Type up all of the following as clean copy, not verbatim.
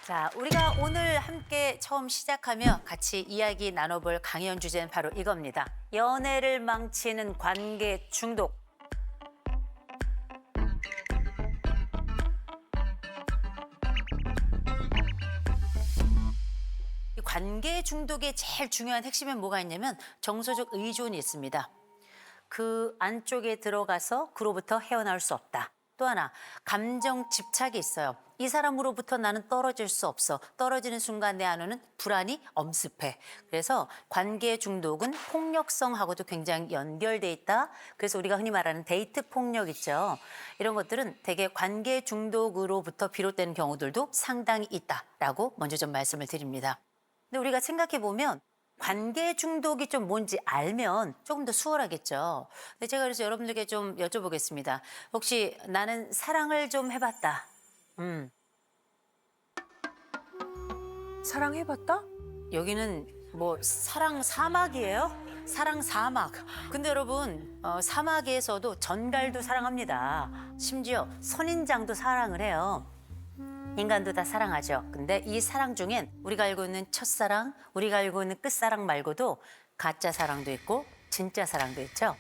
자, 우리가 오늘 함께 처음 시작하며 같이 이야기 나눠볼 강연 주제는 바로 이겁니다. 연애를 망치는 관계 중독. 이 관계 중독의 제일 중요한 핵심엔 뭐가 있냐면 정서적 의존이 있습니다. 그 안쪽에 들어가서 그로부터 헤어나올 수 없다. 또 하나, 감정 집착이 있어요. 이 사람으로부터 나는 떨어질 수 없어. 떨어지는 순간 내 안에는 불안이 엄습해. 그래서 관계 중독은 폭력성하고도 굉장히 연결돼 있다. 그래서 우리가 흔히 말하는 데이트 폭력 있죠. 이런 것들은 대개 관계 중독으로부터 비롯되는 경우들도 상당히 있다라고 먼저 좀 말씀을 드립니다. 근데 우리가 생각해 보면 관계 중독이 좀 뭔지 알면 조금 더 수월하겠죠. 근데 제가 그래서 여러분들께 좀 여쭤보겠습니다. 혹시 나는 사랑을 좀 해봤다. 사랑해봤다? 여기는 뭐 사랑 사막이에요? 사랑 사막. 근데 여러분 사막에서도 전갈도 사랑합니다. 심지어 선인장도 사랑을 해요. 인간도 다 사랑하죠. 근데 이 사랑 중엔 우리가 알고 있는 첫사랑, 우리가 알고 있는 끝사랑 말고도 가짜 사랑도 있고 진짜 사랑도 있죠.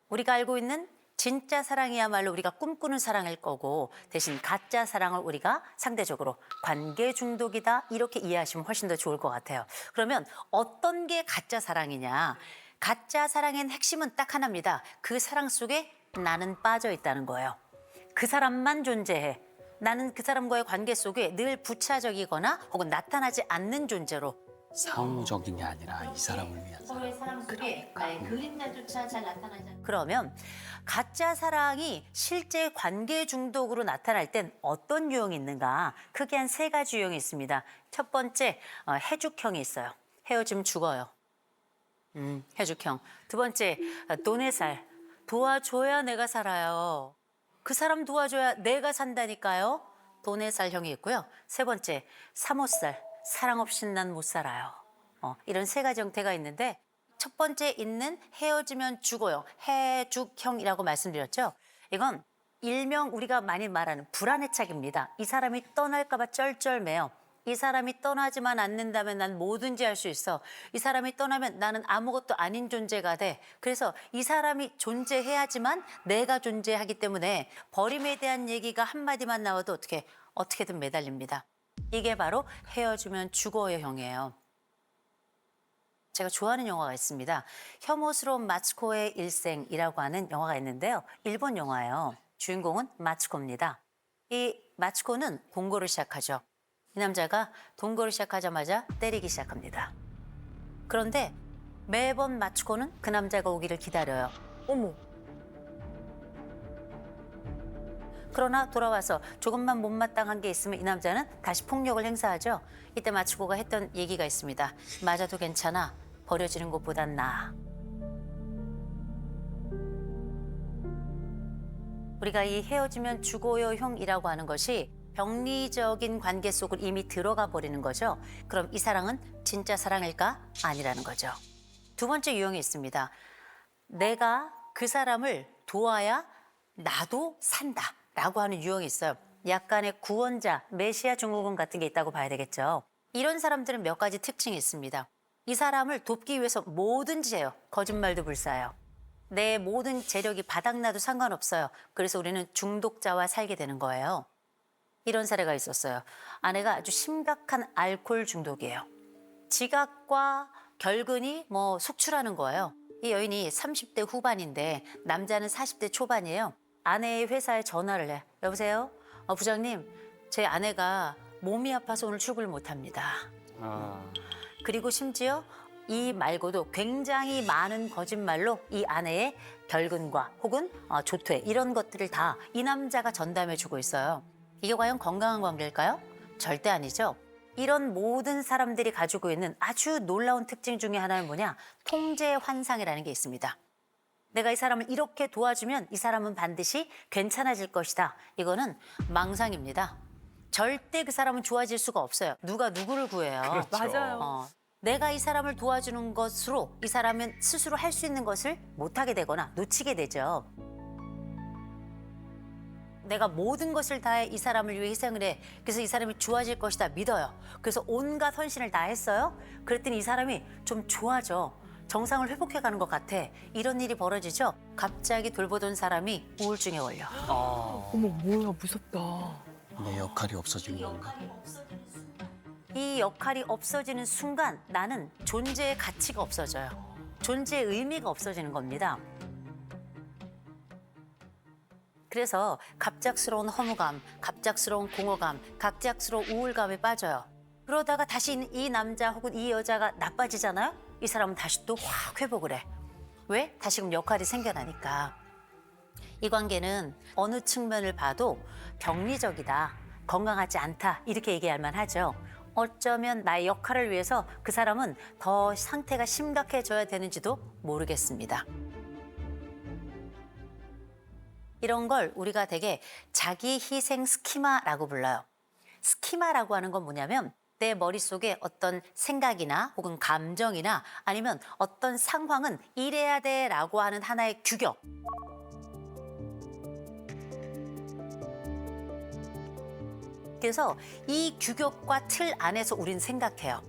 우리가 알고 있는 진짜 사랑이야말로 우리가 꿈꾸는 사랑일 거고 대신 가짜 사랑을 우리가 상대적으로 관계 중독이다 이렇게 이해하시면 훨씬 더 좋을 것 같아요. 그러면 어떤 게 가짜 사랑이냐. 가짜 사랑의 핵심은 딱 하나입니다. 그 사랑 속에 나는 빠져 있다는 거예요. 그 사람만 존재해. 나는 그 사람과의 관계 속에 늘 부차적이거나 혹은 나타나지 않는 존재로 사무적인 게 아니라 이 사람을 위한 사랑. 서로의 사랑 속에 나의 그림자조차 잘 나타나지 않는 그러면 가짜 사랑이 실제 관계 중독으로 나타날 땐 어떤 유형이 있는가? 크게 한 세 가지 유형이 있습니다. 첫 번째, 해죽형이 있어요. 헤어지면 죽어요. 해죽형. 두 번째, 돈의 살. 도와줘야 내가 살아요. 그 사람 도와줘야 내가 산다니까요. 돈의 살형이 있고요. 세 번째, 사모살. 사랑 없인 난 못 살아요. 이런 세 가지 형태가 있는데 첫 번째 있는 헤어지면 죽어요. 해죽형이라고 말씀드렸죠. 이건 일명 우리가 많이 말하는 불안의 착입니다. 이 사람이 떠날까 봐 쩔쩔매요. 이 사람이 떠나지만 않는다면 난 뭐든지 할 수 있어. 이 사람이 떠나면 나는 아무것도 아닌 존재가 돼. 그래서 이 사람이 존재해야지만 내가 존재하기 때문에 버림에 대한 얘기가 한마디만 나와도 어떻게든 매달립니다. 이게 바로 헤어지면 죽어요 형이에요. 제가 좋아하는 영화가 있습니다. 혐오스러운 마츠코의 일생이라고 하는 영화가 있는데요. 일본 영화예요. 주인공은 마츠코입니다. 이 마츠코는 동거를 시작하죠. 이 남자가 동거를 시작하자마자 때리기 시작합니다. 그런데 매번 마츠코는 그 남자가 오기를 기다려요. 어머. 그러나 돌아와서 조금만 못마땅한 게 있으면 이 남자는 다시 폭력을 행사하죠. 이때 마츠코가 했던 얘기가 있습니다. 맞아도 괜찮아. 버려지는 것보단 나아. 우리가 이 헤어지면 죽어요 형이라고 하는 것이 병리적인 관계 속으로 이미 들어가 버리는 거죠. 그럼 이 사랑은 진짜 사랑일까? 아니라는 거죠. 두 번째 유형이 있습니다. 내가 그 사람을 도와야 나도 산다라고 하는 유형이 있어요. 약간의 구원자, 메시아 증후군 같은 게 있다고 봐야 되겠죠. 이런 사람들은 몇 가지 특징이 있습니다. 이 사람을 돕기 위해서 뭐든지 해요. 거짓말도 불사해요. 내 모든 재력이 바닥나도 상관없어요. 그래서 우리는 중독자와 살게 되는 거예요. 이런 사례가 있었어요. 아내가 아주 심각한 알코올 중독이에요. 지각과 결근이 속출하는 거예요. 이 여인이 30대 후반인데 남자는 40대 초반이에요. 아내의 회사에 전화를 해. 여보세요? 부장님, 제 아내가 몸이 아파서 오늘 출근을 못합니다. 그리고 심지어 이 말고도 굉장히 많은 거짓말로 이 아내의 결근과 혹은 조퇴 이런 것들을 다 이 남자가 전담해주고 있어요. 이게 과연 건강한 관계일까요? 절대 아니죠. 이런 모든 사람들이 가지고 있는 아주 놀라운 특징 중에 하나는 뭐냐? 통제 환상이라는 게 있습니다. 내가 이 사람을 이렇게 도와주면 이 사람은 반드시 괜찮아질 것이다. 이거는 망상입니다. 절대 그 사람은 좋아질 수가 없어요. 누가 누구를 구해요? 맞아요. 내가 이 사람을 도와주는 것으로 이 사람은 스스로 할 수 있는 것을 못하게 되거나 놓치게 되죠. 내가 모든 것을 다해 이 사람을 위해 희생을 해. 그래서 이 사람이 좋아질 것이다 믿어요. 그래서 온갖 헌신을 다 했어요. 그랬더니 이 사람이 좀 좋아져. 정상을 회복해가는 것 같아. 이런 일이 벌어지죠. 갑자기 돌보던 사람이 우울증에 걸려. 어머 뭐야 무섭다. 내 역할이 없어지는 건가? 이 역할이 없어지는 순간 나는 존재의 가치가 없어져요. 존재의 의미가 없어지는 겁니다. 그래서 갑작스러운 허무감, 갑작스러운 공허감, 갑작스러운 우울감에 빠져요. 그러다가 다시 이 남자 혹은 이 여자가 나빠지잖아요? 이 사람은 다시 또 확 회복을 해. 왜? 다시금 역할이 생겨나니까. 이 관계는 어느 측면을 봐도 병리적이다, 건강하지 않다 이렇게 얘기할 만하죠. 어쩌면 나의 역할을 위해서 그 사람은 더 상태가 심각해져야 되는지도 모르겠습니다. 이런 걸 우리가 되게 자기 희생 스키마라고 불러요. 스키마라고 하는 건 뭐냐면 내 머릿속에 어떤 생각이나 혹은 감정이나 아니면 어떤 상황은 이래야 돼라고 하는 하나의 규격. 그래서 이 규격과 틀 안에서 우리는 생각해요.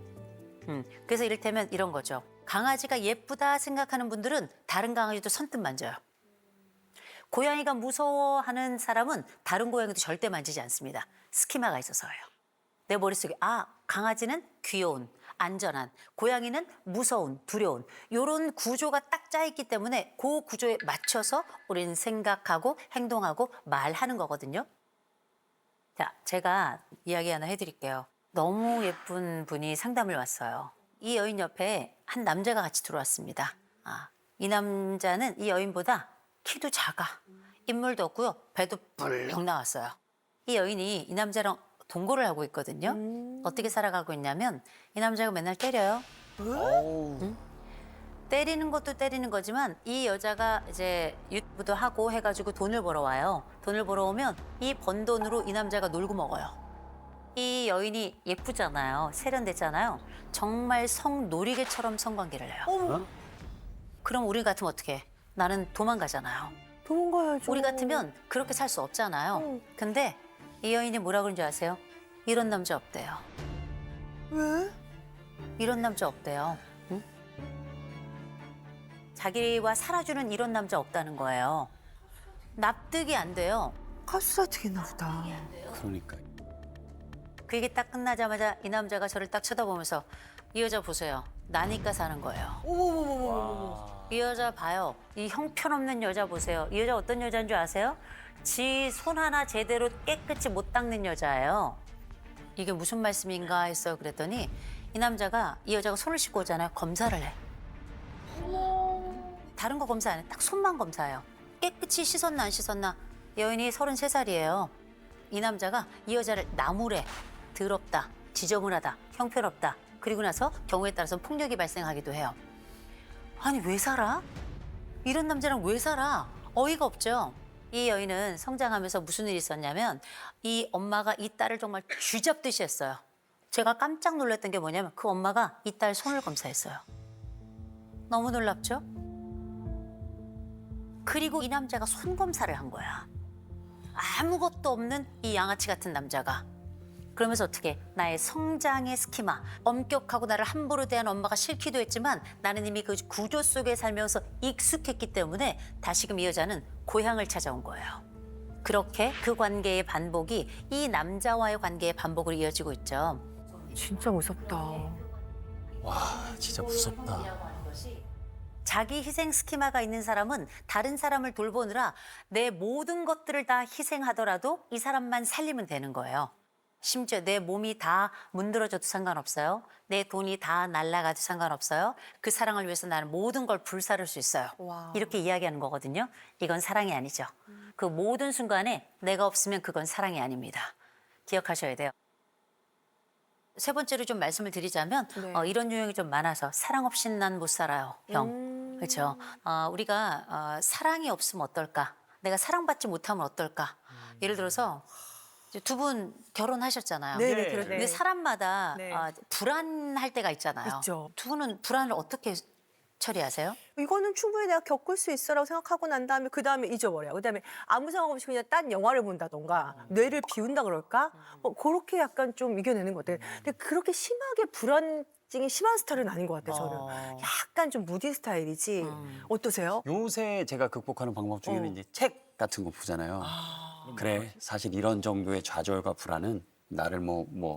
그래서 이를테면 이런 거죠. 강아지가 예쁘다 생각하는 분들은 다른 강아지도 선뜻 만져요. 고양이가 무서워하는 사람은 다른 고양이도 절대 만지지 않습니다. 스키마가 있어서예요. 내 머릿속에 강아지는 귀여운, 안전한, 고양이는 무서운, 두려운 이런 구조가 딱 짜있기 때문에 그 구조에 맞춰서 우리는 생각하고 행동하고 말하는 거거든요. 자, 제가 이야기 하나 해드릴게요. 너무 예쁜 분이 상담을 왔어요. 이 여인 옆에 한 남자가 같이 들어왔습니다. 이 남자는 이 여인보다 키도 작아. 인물도 없고요. 배도 불룩 나왔어요. 이 여인이 이 남자랑 동거를 하고 있거든요. 어떻게 살아가고 있냐면 이 남자가 맨날 때려요. 때리는 것도 때리는 거지만 이 여자가 이제 유튜브도 하고 해가지고 돈을 벌어와요. 돈을 벌어오면 이 번 돈으로 이 남자가 놀고 먹어요. 이 여인이 예쁘잖아요. 세련됐잖아요. 정말 성놀이개처럼 성관계를 해요. 그럼 우리 같으면 어떻게 해? 나는 도망가잖아요. 도망가야죠. 우리 같으면 그렇게 살 수 없잖아요. 근데 이 여인이 뭐라 그런 줄 아세요? 이런 남자 없대요. 왜? 이런 남자 없대요. 응? 자기와 살아주는 이런 남자 없다는 거예요. 납득이 안 돼요. 가스라트겠나 보다. 그러니까. 그 얘기 딱 끝나자마자 이 남자가 저를 딱 쳐다보면서 이 여자 보세요. 나니까 사는 거예요. 어머머머머머. 이 여자 봐요. 이 형편없는 여자 보세요. 이 여자 어떤 여자인 줄 아세요? 지 손 하나 제대로 깨끗이 못 닦는 여자예요. 이게 무슨 말씀인가 했어요. 그랬더니 이 남자가 이 여자가 손을 씻고 오잖아요. 검사를 해. 다른 거 검사 안 해. 딱 손만 검사해요. 깨끗이 씻었나 안 씻었나. 여인이 33살이에요. 이 남자가 이 여자를 나무래. 더럽다. 지저분하다. 형편없다. 그리고 나서 경우에 따라서 폭력이 발생하기도 해요. 아니 왜 살아? 이런 남자랑 왜 살아? 어이가 없죠. 이 여인은 성장하면서 무슨 일이 있었냐면 이 엄마가 이 딸을 정말 쥐잡듯이 했어요. 제가 깜짝 놀랐던 게 뭐냐면 그 엄마가 이 딸 손을 검사했어요. 너무 놀랍죠? 그리고 이 남자가 손 검사를 한 거야. 아무것도 없는 이 양아치 같은 남자가. 그러면서 어떻게 나의 성장의 스키마, 엄격하고 나를 함부로 대한 엄마가 싫기도 했지만 나는 이미 그 구조 속에 살면서 익숙했기 때문에 다시금 이 여자는 고향을 찾아온 거예요. 그렇게 그 관계의 반복이 이 남자와의 관계의 반복으로 이어지고 있죠. 진짜 무섭다. 와, 진짜 무섭다. 자기 희생 스키마가 있는 사람은 다른 사람을 돌보느라 내 모든 것들을 다 희생하더라도 이 사람만 살리면 되는 거예요. 심지어 내 몸이 다 문드러져도 상관없어요. 내 돈이 다 날아가도 상관없어요. 그 사랑을 위해서 나는 모든 걸 불사를 수 있어요. 와. 이렇게 이야기하는 거거든요. 이건 사랑이 아니죠. 그 모든 순간에 내가 없으면 그건 사랑이 아닙니다. 기억하셔야 돼요. 세 번째로 좀 말씀을 드리자면 네. 이런 유형이 좀 많아서 사랑 없이는 난 못 살아요. 형. 그렇죠. 우리가 사랑이 없으면 어떨까? 내가 사랑받지 못하면 어떨까? 예를 들어서 두 분 결혼하셨잖아요. 네네, 네. 근데 사람마다 네. 불안할 때가 있잖아요. 있죠. 두 분은 불안을 어떻게 처리하세요? 이거는 충분히 내가 겪을 수 있어라고 생각하고 난 다음에 그 다음에 잊어버려요. 그 다음에 아무 생각 없이 그냥 딴 영화를 본다던가 뇌를 비운다 그럴까? 뭐 그렇게 약간 좀 이겨내는 것 같아요. 근데 그렇게 심하게 불안증이 심한 스타일은 아닌 것 같아요. 저는 약간 좀 무디 스타일이지. 어떠세요? 요새 제가 극복하는 방법 중에는 이제 책 같은 거 보잖아요. 그래, 사실 이런 정도의 좌절과 불안은 나를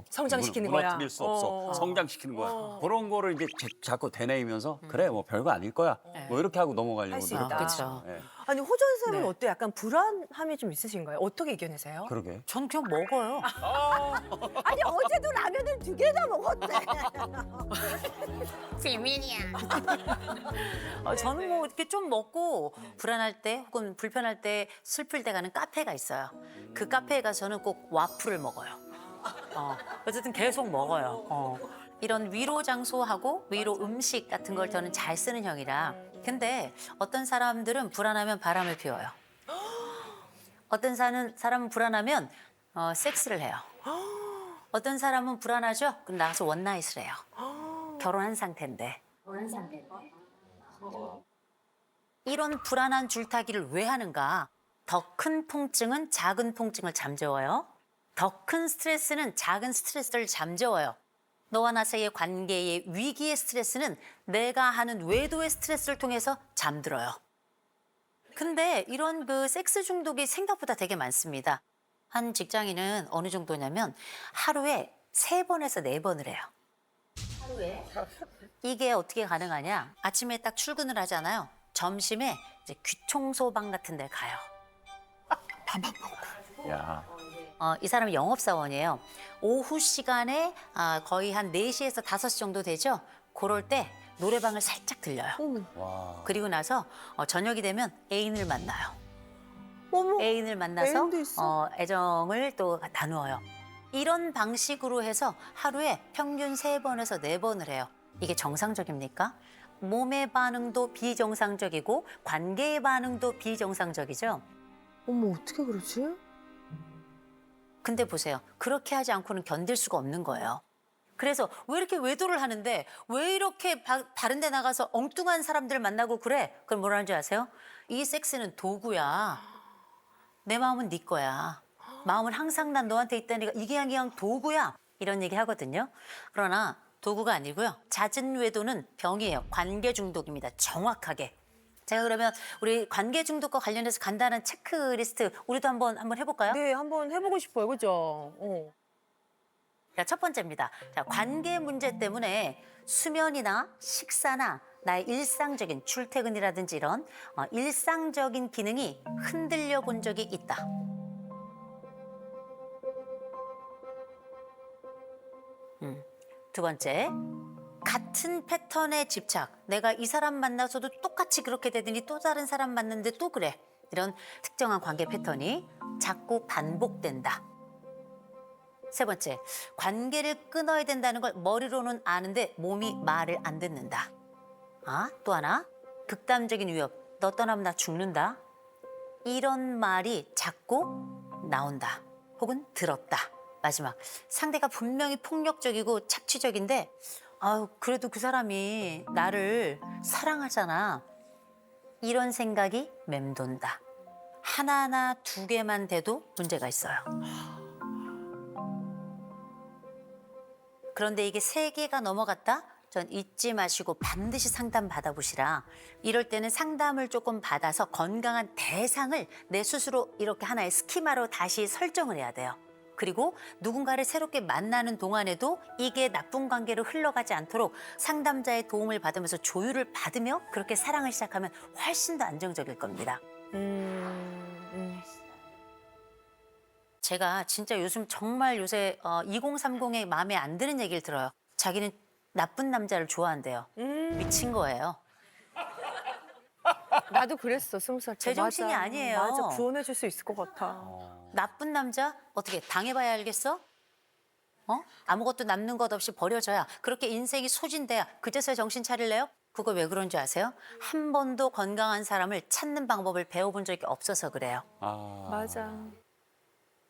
성장시키는 거야. 무너뜨릴 수 없어. 성장시키는 거야. 그런 거를 이제 자꾸 되뇌이면서 그래, 뭐 별거 아닐 거야. 뭐 이렇게 하고 넘어가려고 할수 노력하고 있다. 있어요. 예. 아니 호전 쌤은 네. 어때요? 약간 불안함이 좀 있으신가요? 어떻게 이겨내세요? 그러게. 전 그냥 먹어요. 아니 어제도 라면을 2개나 먹었대. 저는 뭐 이렇게 좀 먹고 불안할 때 혹은 불편할 때 슬플 때 가는 카페가 있어요. 그 카페에 가서는 꼭 와플을 먹어요. 어쨌든 계속 먹어요. 이런 위로 장소하고 위로 음식 같은 걸 저는 잘 쓰는 형이라. 근데 어떤 사람들은 불안하면 바람을 피워요. 어떤 사람은 불안하면 섹스를 해요. 어떤 사람은 불안하죠? 그럼 나가서 원나잇을 해요. 결혼한 상태인데. 이런 불안한 줄타기를 왜 하는가? 더 큰 통증은 작은 통증을 잠재워요. 더 큰 스트레스는 작은 스트레스를 잠재워요. 너와 나 사이의 관계의 위기의 스트레스는 내가 하는 외도의 스트레스를 통해서 잠들어요. 근데 이런 그 섹스 중독이 생각보다 되게 많습니다. 한 직장인은 어느 정도냐면 하루에 3번에서 4번을 해요. 하루에? 이게 어떻게 가능하냐? 아침에 딱 출근을 하잖아요. 점심에 이제 귀청소방 같은 데 가요. 야, 이 사람은 영업사원이에요. 오후 시간에 거의 한 4시에서 5시 정도 되죠? 그럴 때 노래방을 살짝 들려요. 와. 그리고 나서 저녁이 되면 애인을 만나요. 어머. 애인을 만나서 애인도 있어? 애정을 또 나누어요. 이런 방식으로 해서 하루에 평균 3번에서 4번을 해요. 이게 정상적입니까? 몸의 반응도 비정상적이고 관계의 반응도 비정상적이죠. 어머 어떻게 그러지? 근데 보세요. 그렇게 하지 않고는 견딜 수가 없는 거예요. 그래서 왜 이렇게 외도를 하는데 왜 이렇게 다른 데 나가서 엉뚱한 사람들 만나고 그래? 그럼 뭐라는 줄 아세요? 이 섹스는 도구야. 내 마음은 네 거야. 마음은 항상 난 너한테 있다니까 이게 그냥 도구야. 이런 얘기 하거든요. 그러나 도구가 아니고요. 잦은 외도는 병이에요. 관계 중독입니다. 정확하게. 제가 그러면 우리 관계 중독과 관련해서 간단한 체크리스트 우리도 한번 해볼까요? 네 한번 해보고 싶어요. 그죠? 자, 첫 번째입니다. 자, 관계 문제 때문에 수면이나 식사나 나의 일상적인 출퇴근이라든지 이런 일상적인 기능이 흔들려 본 적이 있다. 두 번째, 같은 패턴에 집착. 내가 이 사람 만나서도 똑같이 그렇게 되더니 또 다른 사람 만났는데 또 그래. 이런 특정한 관계 패턴이 자꾸 반복된다. 세 번째, 관계를 끊어야 된다는 걸 머리로는 아는데 몸이 말을 안 듣는다. 또 하나, 극단적인 위협. 너 떠나면 나 죽는다. 이런 말이 자꾸 나온다. 혹은 들었다. 마지막, 상대가 분명히 폭력적이고 착취적인데 그래도 그 사람이 나를 사랑하잖아. 이런 생각이 맴돈다. 하나나 2개만 돼도 문제가 있어요. 그런데 이게 3개가 넘어갔다? 전 잊지 마시고 반드시 상담 받아보시라. 이럴 때는 상담을 조금 받아서 건강한 대상을 내 스스로 이렇게 하나의 스키마로 다시 설정을 해야 돼요. 그리고 누군가를 새롭게 만나는 동안에도 이게 나쁜 관계로 흘러가지 않도록 상담자의 도움을 받으면서 조율을 받으며 그렇게 사랑을 시작하면 훨씬 더 안정적일 겁니다. 제가 진짜 요즘 정말 요새 2030의 마음에 안 드는 얘기를 들어요. 자기는 나쁜 남자를 좋아한대요. 미친 거예요. 나도 그랬어 20살 때. 제정신이 맞아. 아니에요. 맞아 구원해줄 수 있을 것 같아. 나쁜 남자? 어떻게 당해봐야 알겠어? 아무것도 남는 것 없이 버려져야 그렇게 인생이 소진돼야 그제서야 정신 차릴래요? 그거 왜 그런 줄 아세요? 한 번도 건강한 사람을 찾는 방법을 배워본 적이 없어서 그래요. 맞아.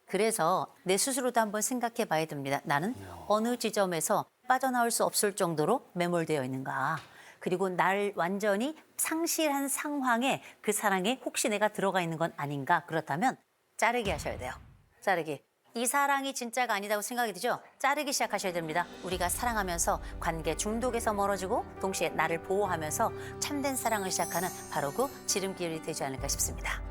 그래서 내 스스로도 한번 생각해 봐야 됩니다. 나는 어느 지점에서 빠져나올 수 없을 정도로 매몰되어 있는가. 그리고 날 완전히 상실한 상황에 그 사랑에 혹시 내가 들어가 있는 건 아닌가. 그렇다면 자르기 하셔야 돼요. 자르기. 이 사랑이 진짜가 아니다고 생각이 드죠? 자르기 시작하셔야 됩니다. 우리가 사랑하면서 관계 중독에서 멀어지고 동시에 나를 보호하면서 참된 사랑을 시작하는 바로 그 지름길이 되지 않을까 싶습니다.